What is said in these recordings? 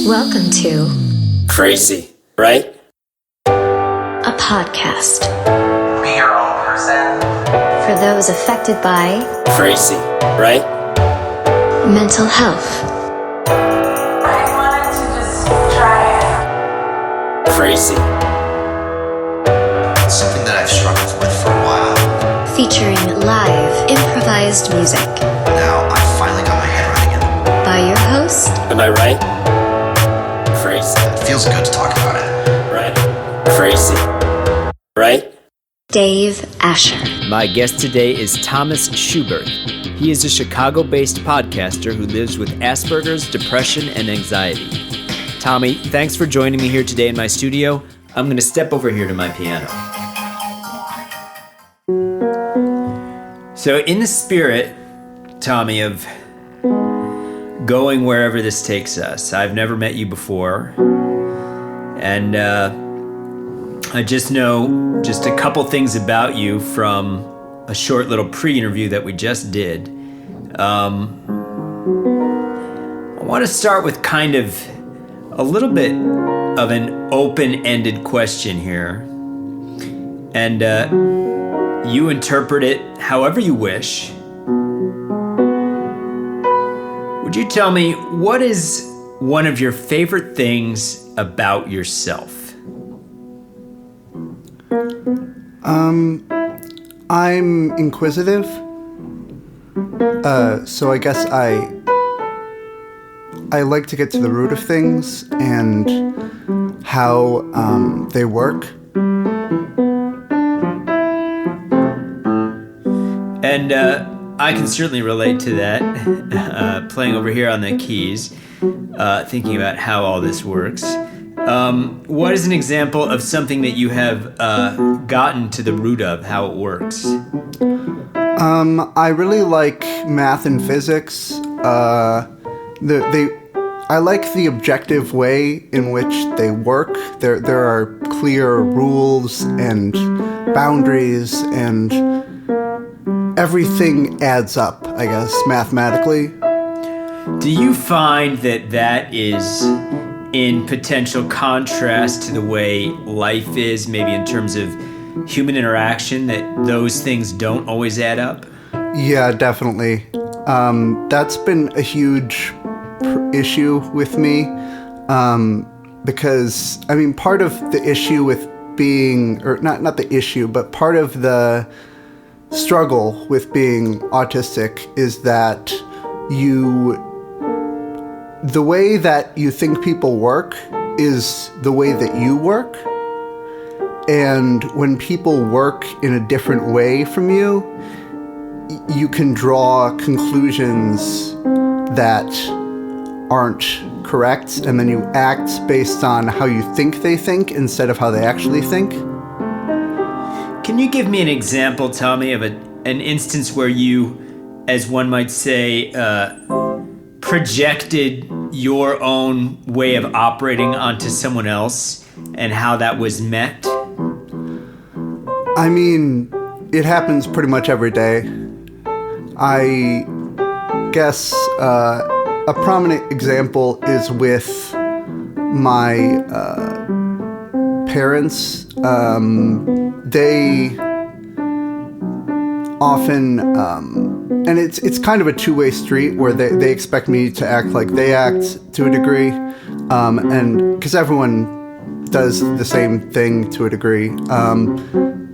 Welcome to Crazy, right? A podcast Be your own person. for those affected by Crazy, right? mental health, I wanted to just try it. Crazy, It's something that I've struggled with for a while. featuring live improvised music Now I finally got my head right again. by your host, am I right? Crazy, It feels good to talk about it. right? Crazy, right? Dave Asher. My guest today is Thomas Schuberth. He is a Chicago-based podcaster who lives with Asperger's, depression, and anxiety. Tommy, thanks for joining me here today in my studio. I'm going to step over here to my piano. So in the spirit, Tommy, of going wherever this takes us, I've never met you before, and I just know just a couple things about you from a short little pre-interview that we just did. I want to start with kind of a little bit of an open-ended question here. And you interpret it however you wish. Would you tell me, what is one of your favorite things about yourself? I'm inquisitive, so I guess I like to get to the root of things and how they work. And I can certainly relate to that, playing over here on the keys, thinking about how all this works. What is an example of something that you have gotten to the root of, how it works? I really like math and physics. I like the objective way in which they work. There are clear rules and boundaries, and everything adds up, I guess, mathematically. Do you find that that is in potential contrast to the way life is, maybe in terms of human interaction, that those things don't always add up? Yeah, definitely. That's been a huge issue with me, because, I mean, part of the issue with being, or not the issue, but part of the struggle with being autistic is that the way that you think people work is the way that you work. And when people work in a different way from you, you can draw conclusions that aren't correct, and then you act based on how you think they think instead of how they actually think. Can you give me an example, Tommy, of an instance where you, as one might say, projected your own way of operating onto someone else and how that was met? I mean, it happens pretty much every day. I guess a prominent example is with my parents. They often, and it's kind of a two-way street where they expect me to act like they act to a degree, and because everyone does the same thing to a degree,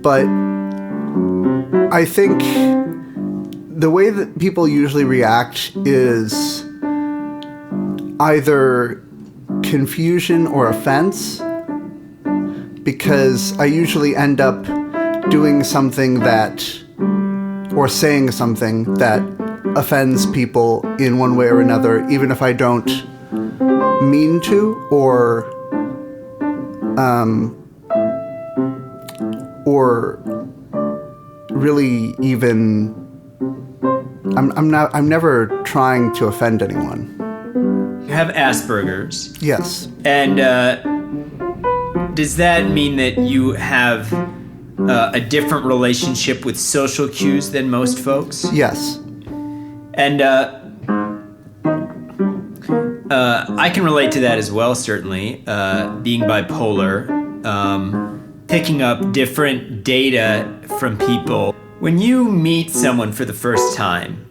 but I think the way that people usually react is either confusion or offense, because I usually end up doing something or saying something that offends people in one way or another, even if I don't mean to, or really even, I'm never trying to offend anyone. You have Asperger's. Yes. And does that mean that you have a different relationship with social cues than most folks? Yes. And I can relate to that as well, certainly. Being bipolar, picking up different data from people. When you meet someone for the first time,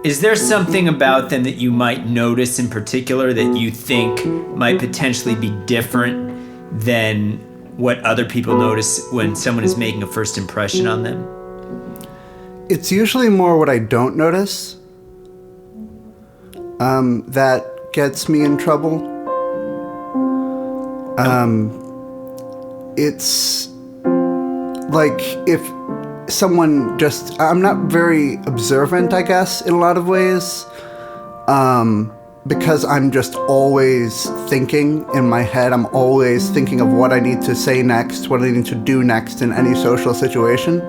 is there something about them that you might notice in particular that you think might potentially be different than what other people notice when someone is making a first impression on them? It's usually more what I don't notice that gets me in trouble. It's like if someone just... I'm not very observant, I guess, in a lot of ways. Because I'm just always thinking in my head. I'm always thinking of what I need to say next, what I need to do next in any social situation.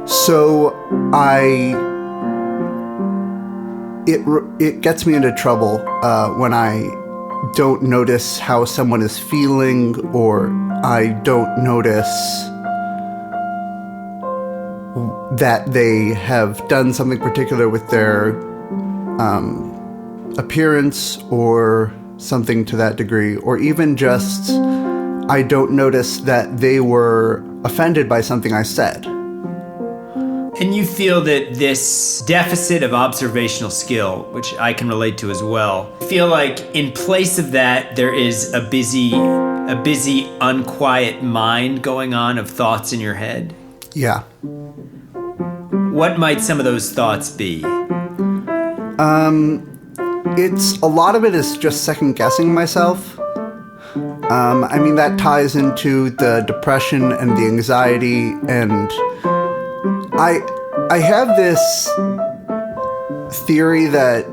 So it gets me into trouble when I don't notice how someone is feeling, or I don't notice that they have done something particular with their appearance or something to that degree, or even just I don't notice that they were offended by something I said. And you feel that this deficit of observational skill, which I can relate to as well, feel like in place of that, there is a busy, unquiet mind going on of thoughts in your head? Yeah. What might some of those thoughts be? It's a lot of it is just second guessing myself. I mean, that ties into the depression and the anxiety, and I have this theory that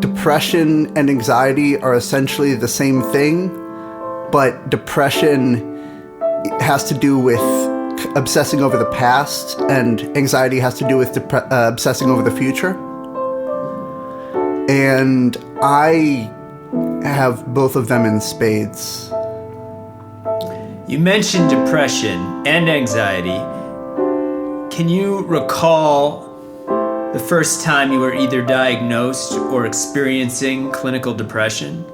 depression and anxiety are essentially the same thing, but depression has to do with obsessing over the past, and anxiety has to do with obsessing over the future. And I have both of them in spades. You mentioned depression and anxiety. Can you recall the first time you were either diagnosed or experiencing clinical depression?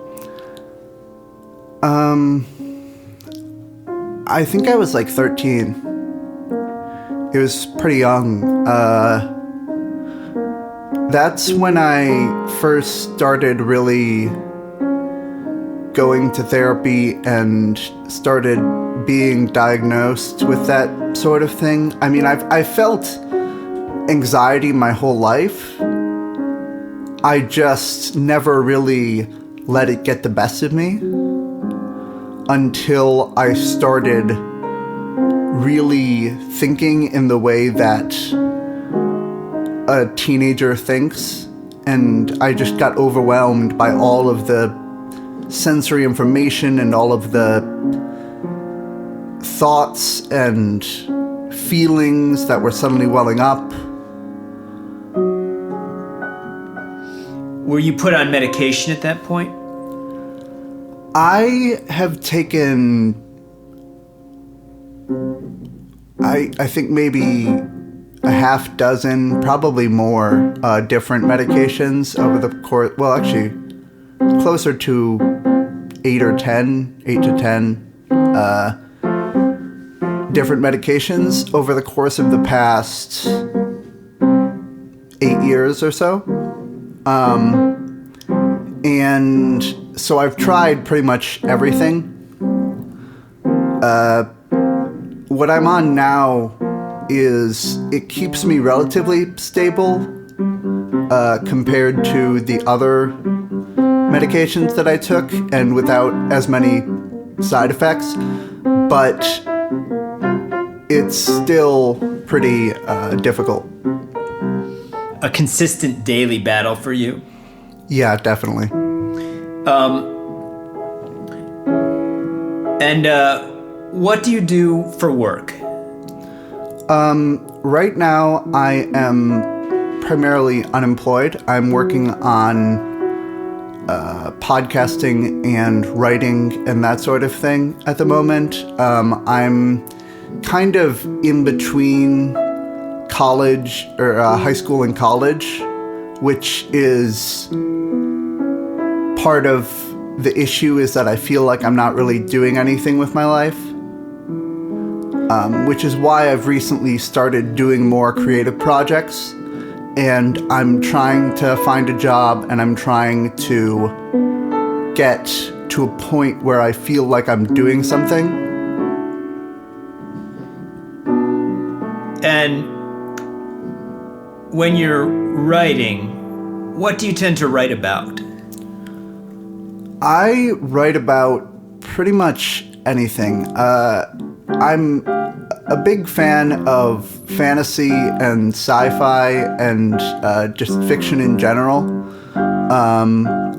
I think I was like 13. It was pretty young. That's when I first started really going to therapy and started being diagnosed with that sort of thing. I mean, I felt anxiety my whole life. I just never really let it get the best of me until I started really thinking in the way that a teenager thinks, and I just got overwhelmed by all of the sensory information and all of the thoughts and feelings that were suddenly welling up. Were you put on medication at that point? I have taken, I think maybe a half dozen, probably more, different medications over the course, well, actually, closer to 8 to 10 different medications over the course of the past 8 years or so. And so I've tried pretty much everything. What I'm on now is it keeps me relatively stable compared to the other medications that I took, and without as many side effects, but it's still pretty difficult. A consistent daily battle for you? Yeah, definitely. And what do you do for work? Right now, I am primarily unemployed. I'm working on podcasting and writing and that sort of thing at the moment. I'm kind of in between college, or high school and college, which is part of the issue is that I feel like I'm not really doing anything with my life, which is why I've recently started doing more creative projects, and I'm trying to find a job, and I'm trying to get to a point where I feel like I'm doing something. And when you're writing, what do you tend to write about? I write about pretty much anything. I'm a big fan of fantasy and sci-fi and just fiction in general.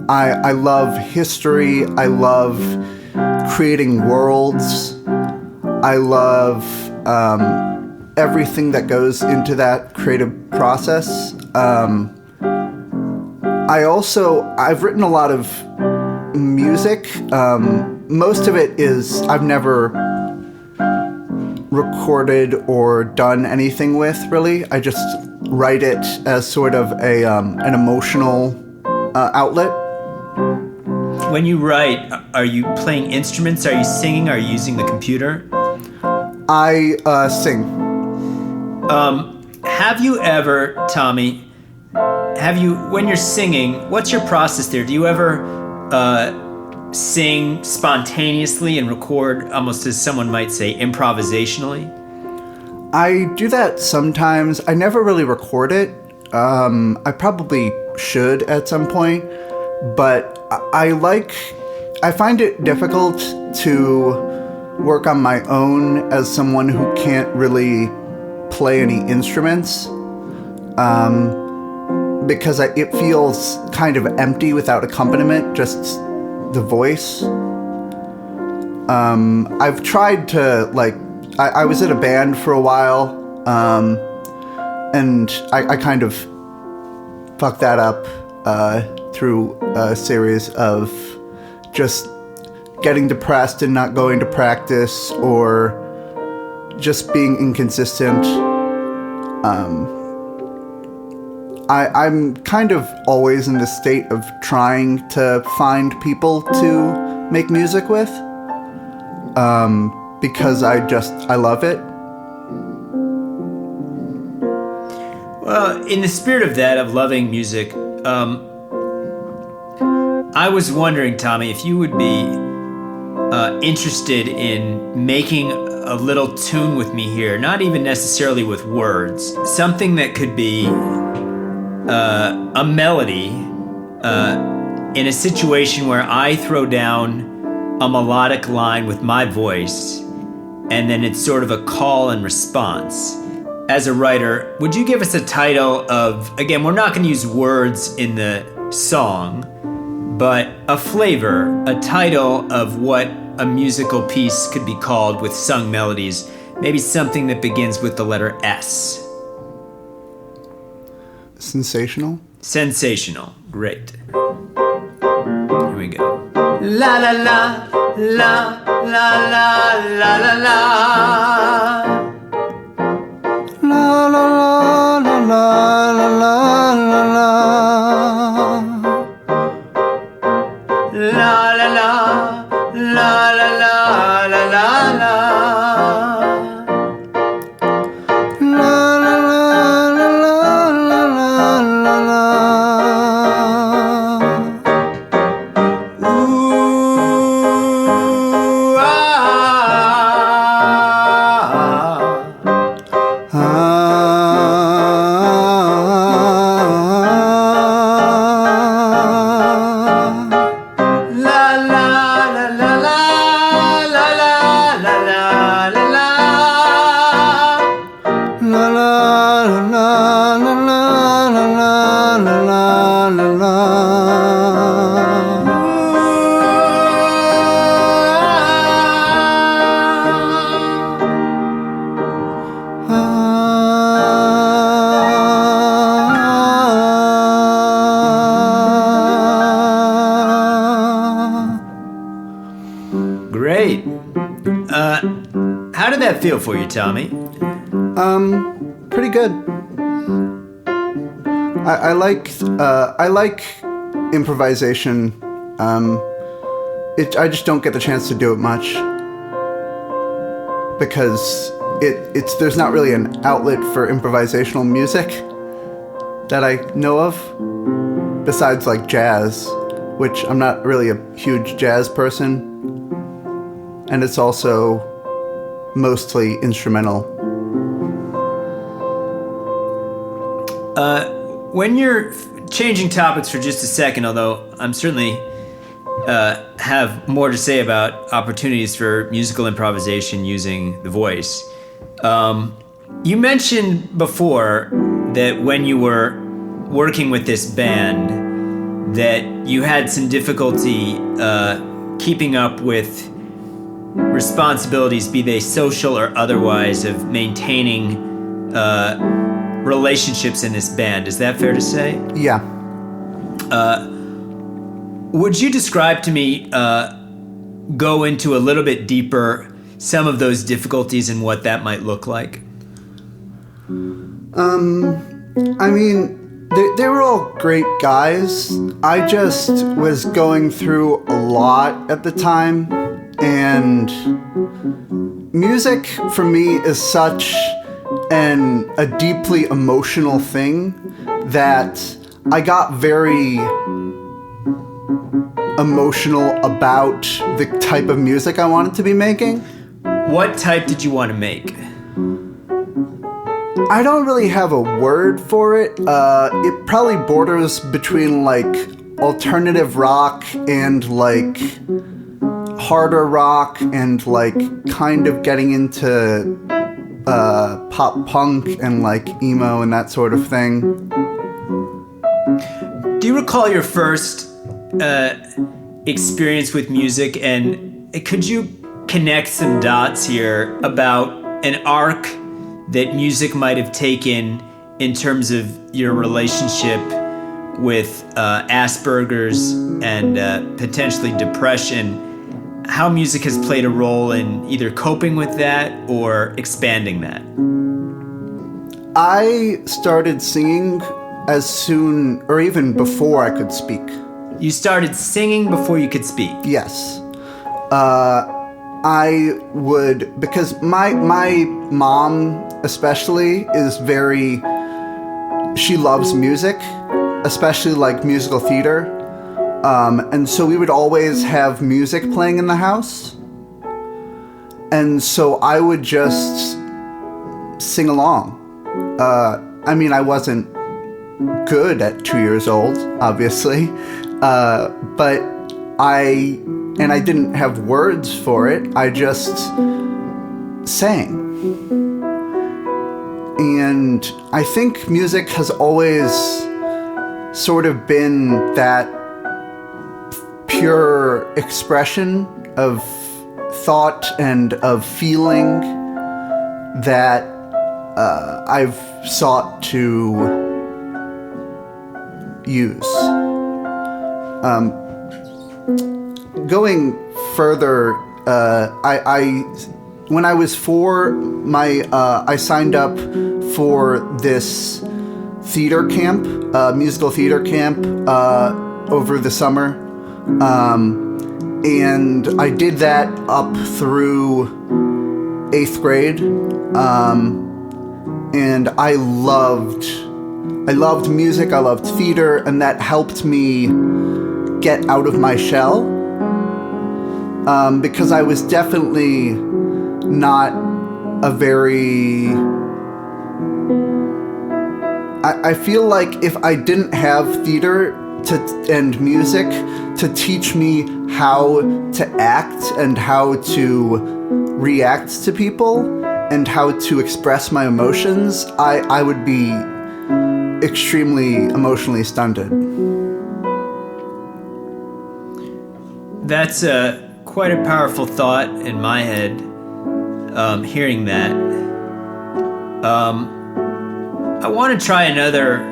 I love history. I love creating worlds. I love everything that goes into that creative process. I've written a lot of music. Most of it is I've never recorded or done anything with, really. I just write it as sort of an emotional outlet. When you write, are you playing instruments? Are you singing? Are you using the computer? I sing. Have you ever, Tommy, when you're singing, what's your process there? Do you ever sing spontaneously and record almost, as someone might say, improvisationally? I do that sometimes. I never really record it. I probably should at some point, but I find it difficult to work on my own as someone who can't really play any instruments, because it feels kind of empty without accompaniment, just the voice. I've tried to, I was in a band for a while, and I kind of fucked that up through a series of just getting depressed and not going to practice, or just being inconsistent. I'm kind of always in the state of trying to find people to make music with, because I love it. Well, in the spirit of that, of loving music, I was wondering, Tommy, if you would be interested in making a little tune with me here, not even necessarily with words, something that could be a melody in a situation where I throw down a melodic line with my voice, and then it's sort of a call and response. As a writer, would you give us a title of, again, we're not going to use words in the song, but a flavor, a title of what a musical piece could be called with sung melodies, maybe something that begins with the letter S. Sensational? Sensational. Great. Here we go. La la la, la la la la la la. La la la la la la la la. La la la, la la la la la la. Great. How did that feel for you, Tommy? Pretty good. I like improvisation I just don't get the chance to do it much because there's not really an outlet for improvisational music that I know of, besides like jazz, which I'm not really a huge jazz person, and it's also mostly instrumental. When you're changing topics for just a second, although I'm certainly have more to say about opportunities for musical improvisation using the voice. You mentioned before that when you were working with this band, that you had some difficulty keeping up with responsibilities, be they social or otherwise, of maintaining relationships in this band. Is that fair to say? Yeah. Would you describe to me, go into a little bit deeper some of those difficulties and what that might look like? I mean, they were all great guys. I just was going through a lot at the time, and music for me is such a deeply emotional thing that I got very emotional about the type of music I wanted to be making. What type did you want to make? I don't really have a word for it. It probably borders between like alternative rock and like harder rock and like kind of getting into pop punk and like emo and that sort of thing. Do you recall your first experience with music, and could you connect some dots here about an arc that music might have taken in terms of your relationship with Asperger's and potentially depression, how music has played a role in either coping with that or expanding that? I started singing as soon, or even before I could speak. You started singing before you could speak? Yes. I would, because my mom especially is very, she loves music, especially like musical theater. And so we would always have music playing in the house. And so I would just sing along. I mean, I wasn't good at 2 years old, obviously. But I didn't have words for it. I just sang. And I think music has always sort of been that pure expression of thought and of feeling that I've sought to use. Going further, when I was 4, I signed up for this theater camp, musical theater camp, over the summer, and I did that up through 8th grade, and I loved music, I loved theater, and that helped me get out of my shell, because I was definitely not a very... I feel like if I didn't have theater and music to teach me how to act and how to react to people and how to express my emotions, I would be extremely emotionally stunted. That's quite a powerful thought in my head, hearing that. I want to try another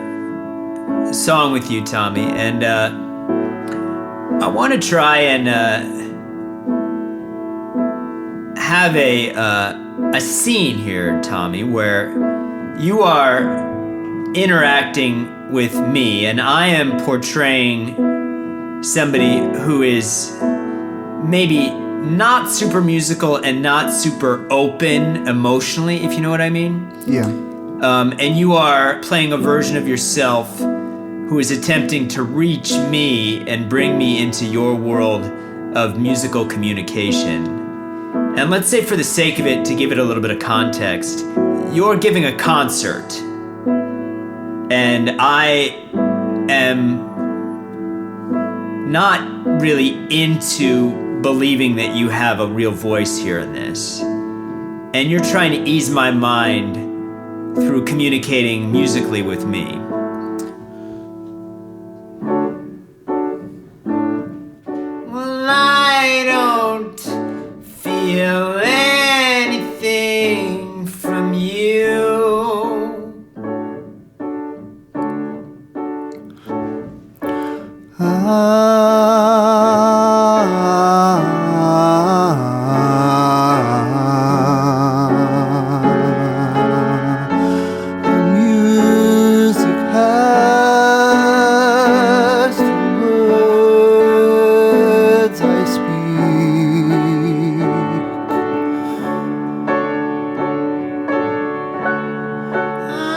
song with you, Tommy, and I want to try and have a scene here, Tommy, where you are interacting with me and I am portraying somebody who is maybe not super musical and not super open emotionally, if you know what I mean. Yeah. And you are playing a version of yourself who is attempting to reach me and bring me into your world of musical communication. And let's say, for the sake of it, to give it a little bit of context, you're giving a concert, and I am not really into believing that you have a real voice here in this. And you're trying to ease my mind through communicating musically with me. Well, I don't feel anything from you. Music has the words I speak.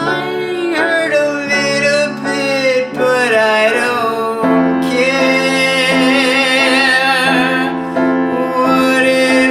I heard a little bit, but I don't care what it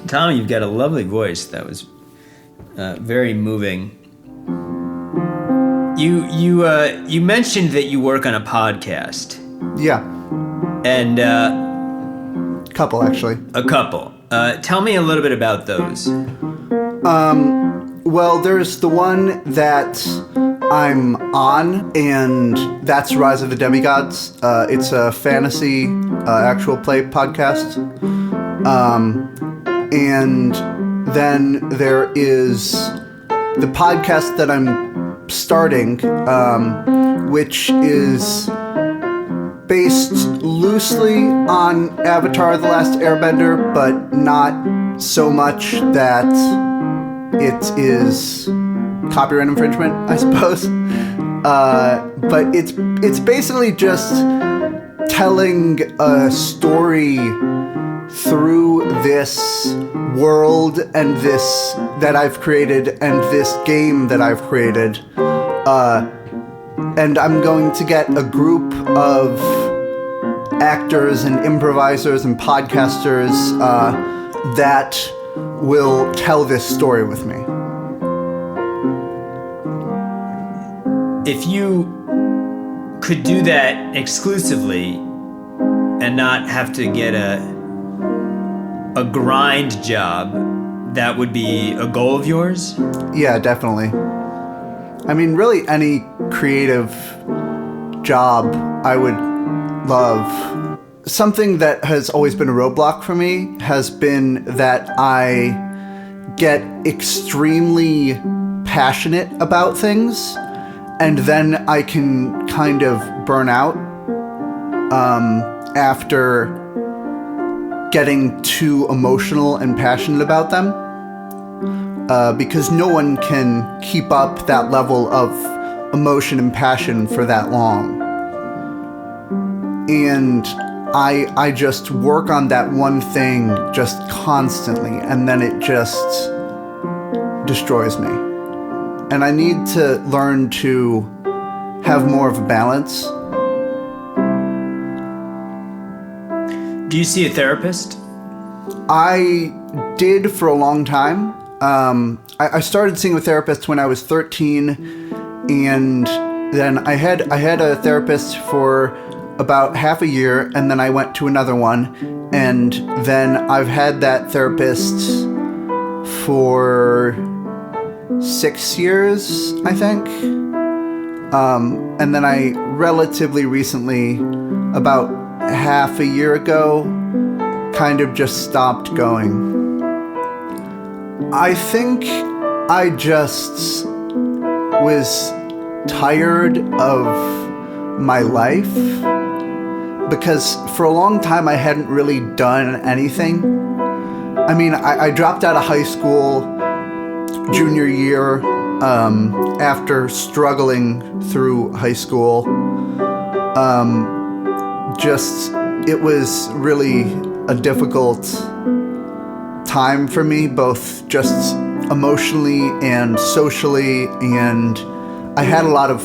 Tommy, you've got a lovely voice. That was very moving. You mentioned that you work on a podcast, Yeah, and couple actually. a couple. Tell me a little bit about those. Well, there's the one that I'm on, and that's Rise of the Demigods. It's a fantasy actual play podcast. And then there is the podcast that I'm starting, which is based loosely on Avatar: The Last Airbender, but not so much that it is copyright infringement, I suppose. But it's basically just telling a story through this world and this that I've created and this game that I've created. And I'm going to get a group of actors and improvisers and podcasters that will tell this story with me. If you could do that exclusively and not have to get a grind job, that would be a goal of yours? Yeah, definitely. I mean, really any creative job I would love. Something that has always been a roadblock for me has been that I get extremely passionate about things, and then I can kind of burn out after getting too emotional and passionate about them, because no one can keep up that level of emotion and passion for that long. And I just work on that one thing just constantly, and then it just destroys me. And I need to learn to have more of a balance. Do you see a therapist? I did for a long time. I started seeing a therapist when I was 13, and then I had a therapist for about half a year, and then I went to another one, and then I've had that therapist for 6 years, I think. And then I relatively recently, about half a year ago, kind of just stopped going. I think I just was tired of my life, because for a long time I hadn't really done anything. I mean, I dropped out of high school junior year after struggling through high school. It was really a difficult time for me, both just emotionally and socially, and I had a lot of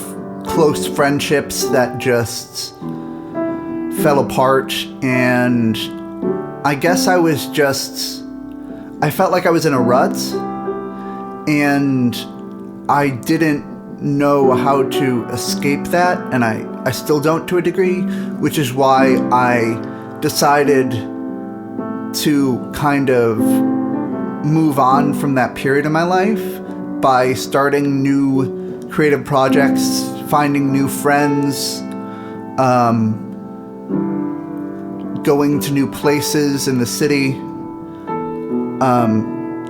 close friendships that just fell apart, and I guess I felt like I was in a rut, and I didn't know how to escape that, and I still don't to a degree, which is why I decided to kind of move on from that period of my life by starting new creative projects, finding new friends, going to new places in the city,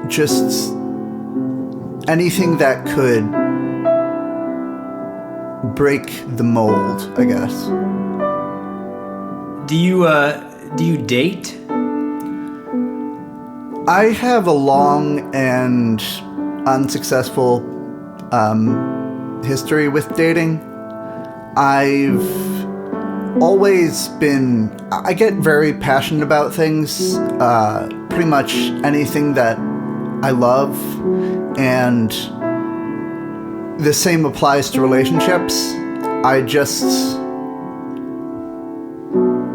just anything that could break the mold, I guess. Do you date? I have a long and unsuccessful history with dating. I've always I get very passionate about things, pretty much anything that I love, and the same applies to relationships. I just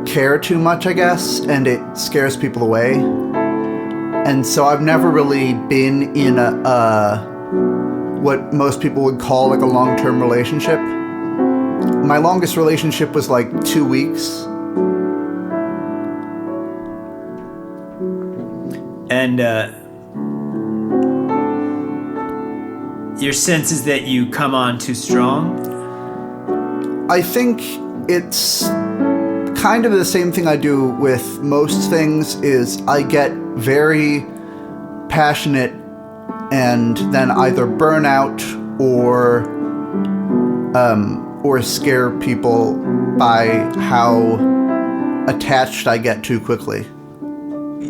care too much, I guess, and it scares people away. And so I've never really been in what most people would call like a long-term relationship. My longest relationship was like 2 weeks. And your sense is that you come on too strong? I think it's kind of the same thing I do with most things, is I get very passionate and then either burn out or scare people by how attached I get too quickly.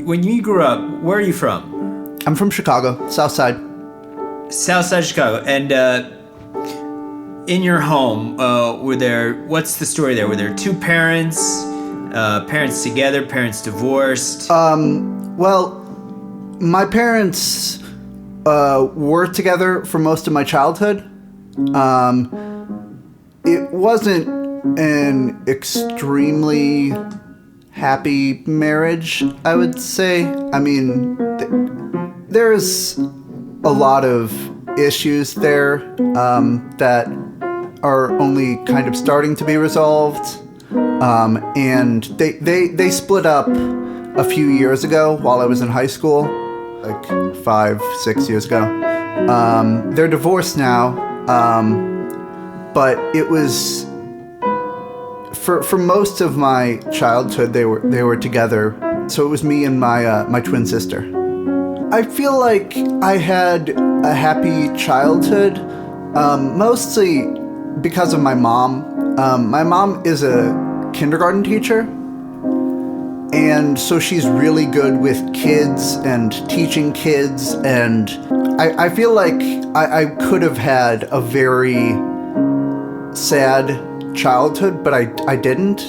When you grew up, where are you from? I'm from Chicago, South Side. South Side Chicago. And in your home, what's the story there? Were there two parents, parents together, parents divorced? Well, my parents were together for most of my childhood. It wasn't an extremely happy marriage, I would say. I mean, there's a lot of issues there that are only kind of starting to be resolved. And they split up a few years ago while I was in high school, like 5-6 years ago. They're divorced now, but it was for most of my childhood they were together. So it was me and my twin sister. I feel like I had a happy childhood, mostly because of my mom. My mom is a kindergarten teacher, and so she's really good with kids and teaching kids, and I feel like I could have had a very sad childhood, but I didn't.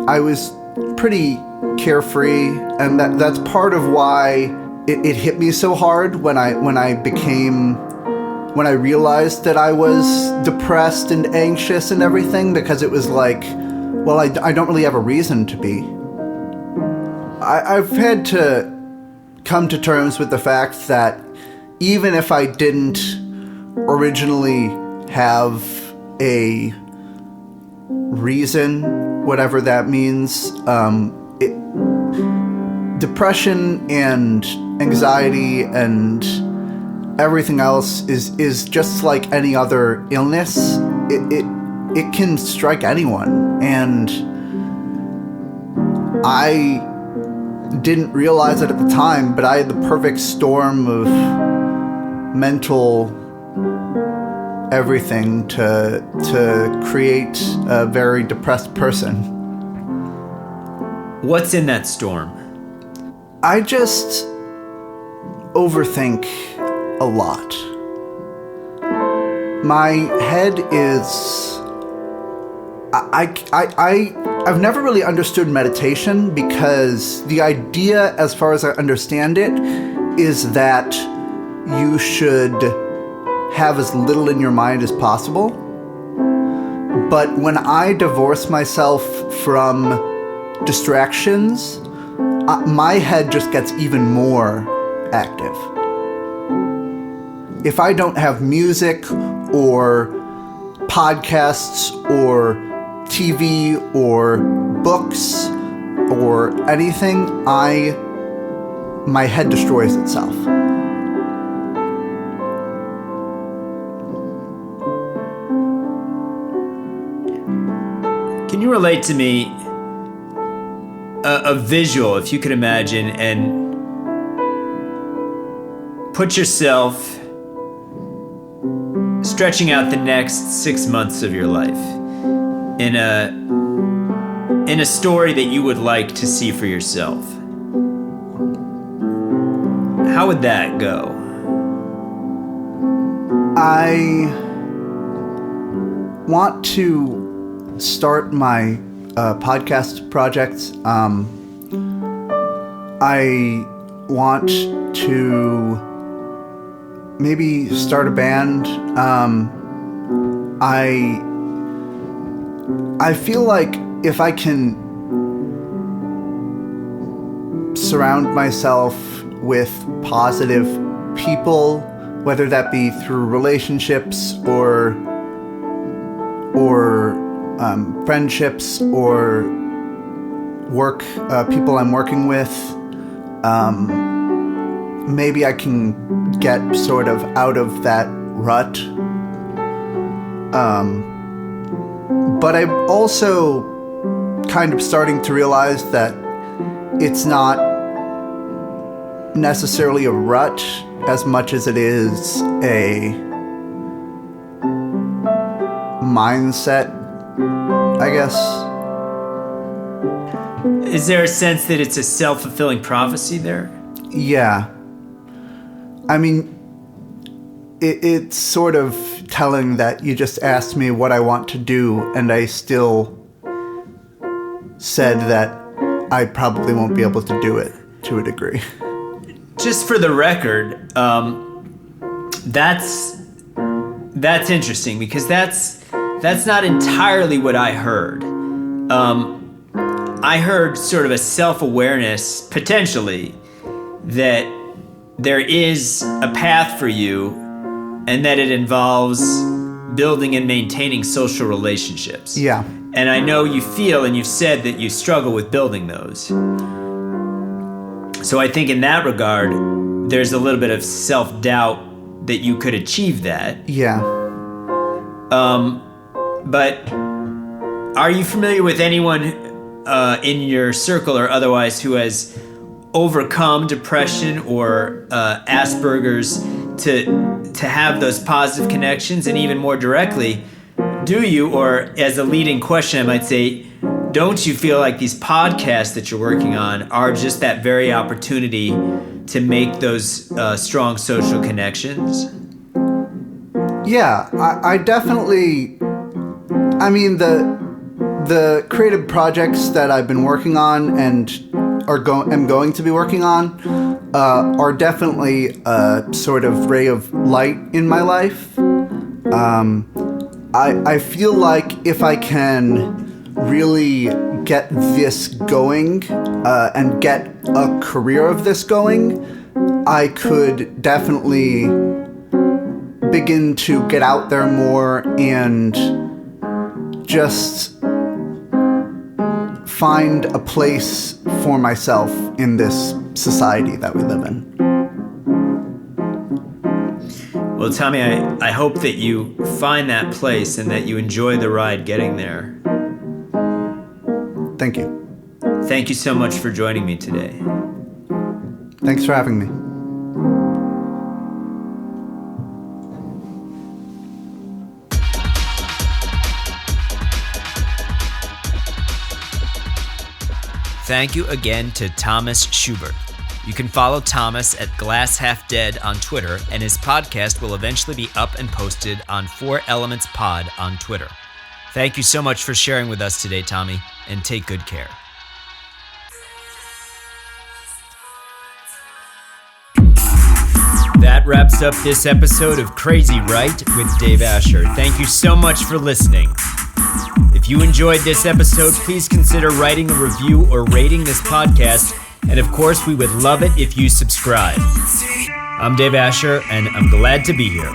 I was pretty carefree, and that's part of why it hit me so hard when I realized that I was depressed and anxious and everything, because it was like, well, I don't really have a reason to be. I've had to come to terms with the fact that even if I didn't originally have a reason, whatever that means, depression and anxiety and everything else is just like any other illness. It can strike anyone, and I didn't realize it at the time, but I had the perfect storm of mental everything to create a very depressed person. What's in that storm? I just overthink a lot. My head is... I've never really understood meditation, because the idea, as far as I understand it, is that you should have as little in your mind as possible. But when I divorce myself from distractions, my head just gets even more active. If I don't have music or podcasts or TV or books or anything, my head destroys itself. Can you relate to me a visual, if you could imagine, and put yourself stretching out the next 6 months of your life in a story that you would like to see for yourself? How would that go? I want to start my podcast project. I want to maybe start a band. I feel like if I can surround myself with positive people, whether that be through relationships or friendships or work, people I'm working with, maybe I can get sort of out of that rut. But I'm also kind of starting to realize that it's not necessarily a rut as much as it is a mindset, I guess. Is there a sense that it's a self-fulfilling prophecy there? Yeah. I mean, it's sort of telling that you just asked me what I want to do, and I still said that I probably won't be able to do it to a degree. Just for the record, that's interesting, because that's not entirely what I heard. I heard sort of a self-awareness, potentially, that there is a path for you, and that it involves building and maintaining social relationships. Yeah. And I know you feel, and you've said that you struggle with building those. So I think in that regard, there's a little bit of self-doubt that you could achieve that. Yeah. But are you familiar with anyone in your circle or otherwise who has overcome depression or Asperger's to have those positive connections? And even more directly, do you, or as a leading question I might say, don't you feel like these podcasts that you're working on are just that very opportunity to make those strong social connections? Yeah, I definitely... I mean, the creative projects that I've been working on and am going to be working on are definitely a sort of ray of light in my life. I feel like if I can really get this going and get a career of this going, I could definitely begin to get out there more and just find a place for myself in this society that we live in. Well, Tommy, I hope that you find that place and that you enjoy the ride getting there. Thank you. Thank you so much for joining me today. Thanks for having me. Thank you again to Thomas Schuberth. You can follow Thomas at Glass Half Dead on Twitter, and his podcast will eventually be up and posted on 4 Elements Pod on Twitter. Thank you so much for sharing with us today, Tommy, and take good care. That wraps up this episode of Crazy Right with Dave Asher. Thank you so much for listening. If you enjoyed this episode, please consider writing a review or rating this podcast. And of course, we would love it if you subscribe. I'm Dave Asher, and I'm glad to be here.